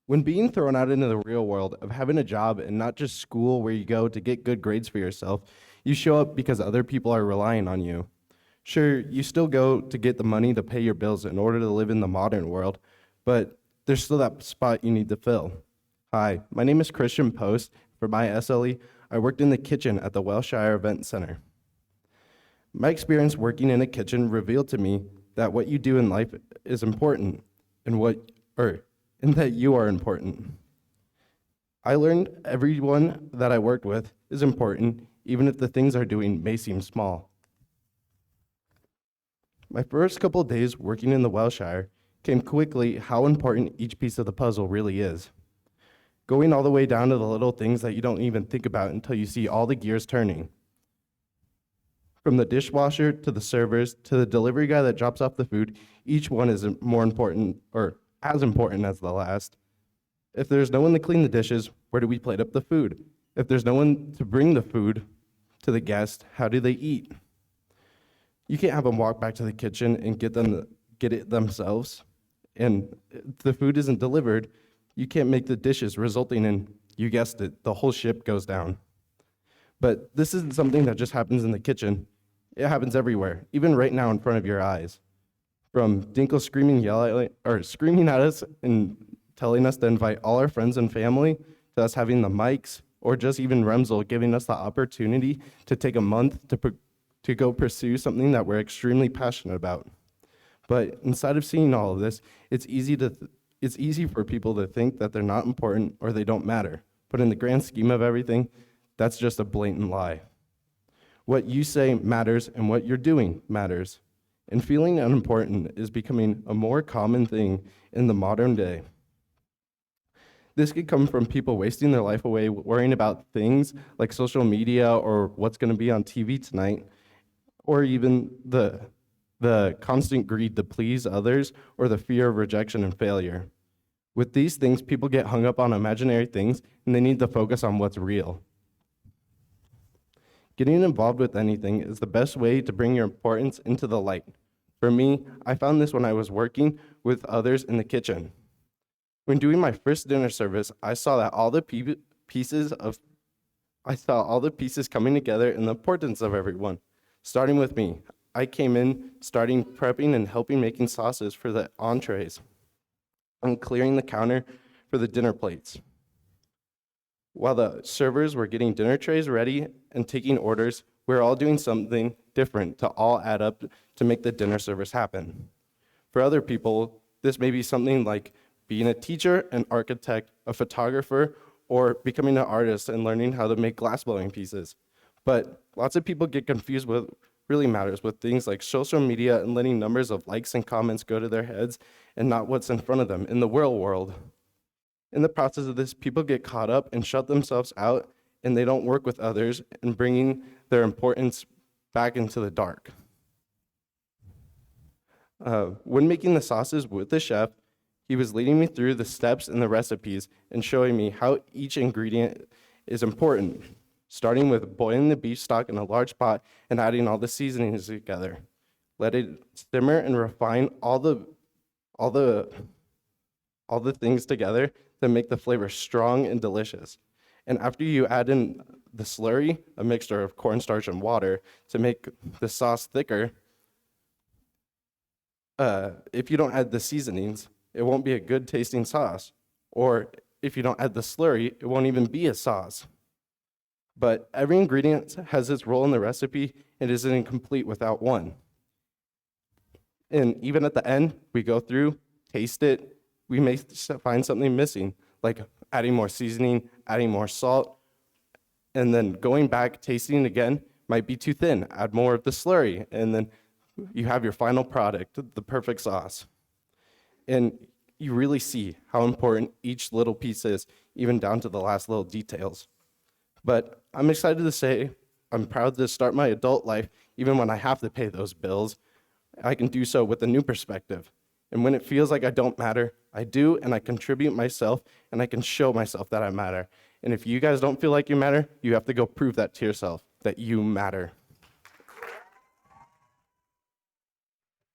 When being thrown out into the real world of having a job and not just school where you go to get good grades for yourself, you show up because other people are relying on you. Sure, you still go to get the money to pay your bills in order to live in the modern world, but there's still that spot you need to fill. Hi, my name is Christian Post. For my SLE, I worked in the kitchen at the Welshire Event Center. My experience working in a kitchen revealed to me that what you do in life is important and that you are important. I learned everyone that I worked with is important, even if the things they're doing may seem small. My first couple of days working in the Welshire came quickly how important each piece of the puzzle really is. Going all the way down to the little things that you don't even think about until you see all the gears turning. From the dishwasher to the servers to the delivery guy that drops off the food, each one is more important or as important as the last. If there's no one to clean the dishes, where do we plate up the food? If there's no one to bring the food to the guest, how do they eat? You can't have them walk back to the kitchen and get it themselves. And if the food isn't delivered, you can't make the dishes, resulting in, you guessed it, the whole ship goes down. But this isn't something that just happens in the kitchen. It happens everywhere, even right now in front of your eyes. From Dinkle screaming at us and telling us to invite all our friends and family, to us having the mics, or just even Remzel giving us the opportunity to take a month to go pursue something that we're extremely passionate about. But inside of seeing all of this, it's easy for people to think that they're not important or they don't matter. But in the grand scheme of everything, that's just a blatant lie. What you say matters and what you're doing matters. And feeling unimportant is becoming a more common thing in the modern day. This could come from people wasting their life away worrying about things like social media or what's going to be on TV tonight, or even the constant greed to please others or the fear of rejection and failure. With these things, people get hung up on imaginary things and they need to focus on what's real. Getting involved with anything is the best way to bring your importance into the light. For me, I found this when I was working with others in the kitchen. When doing my first dinner service, I saw all the pieces coming together and the importance of everyone. Starting with me, I came in, starting prepping and helping making sauces for the entrees and clearing the counter for the dinner plates. While the servers were getting dinner trays ready and taking orders, we were all doing something different to all add up to make the dinner service happen. For other people, this may be something like being a teacher, an architect, a photographer, or becoming an artist and learning how to make glass blowing pieces. But lots of people get confused with what really matters with things like social media and letting numbers of likes and comments go to their heads and not what's in front of them in the real world. In the process of this, people get caught up and shut themselves out, and they don't work with others in bringing their importance back into the dark. When making the sauces with the chef, he was leading me through the steps and the recipes and showing me how each ingredient is important, starting with boiling the beef stock in a large pot and adding all the seasonings together. Let it simmer and refine all the things together that make the flavor strong and delicious. And after you add in the slurry, a mixture of cornstarch and water, to make the sauce thicker, if you don't add the seasonings, it won't be a good tasting sauce. Or if you don't add the slurry, it won't even be a sauce. But every ingredient has its role in the recipe and isn't incomplete without one. And even at the end, we go through, taste it, we may find something missing, like adding more seasoning, adding more salt, and then going back, tasting it again, might be too thin. Add more of the slurry, and then you have your final product, the perfect sauce. And you really see how important each little piece is, even down to the last little details. But I'm excited to say I'm proud to start my adult life, even when I have to pay those bills. I can do so with a new perspective. And when it feels like I don't matter, I do, and I contribute myself, and I can show myself that I matter. And if you guys don't feel like you matter, you have to go prove that to yourself, that you matter.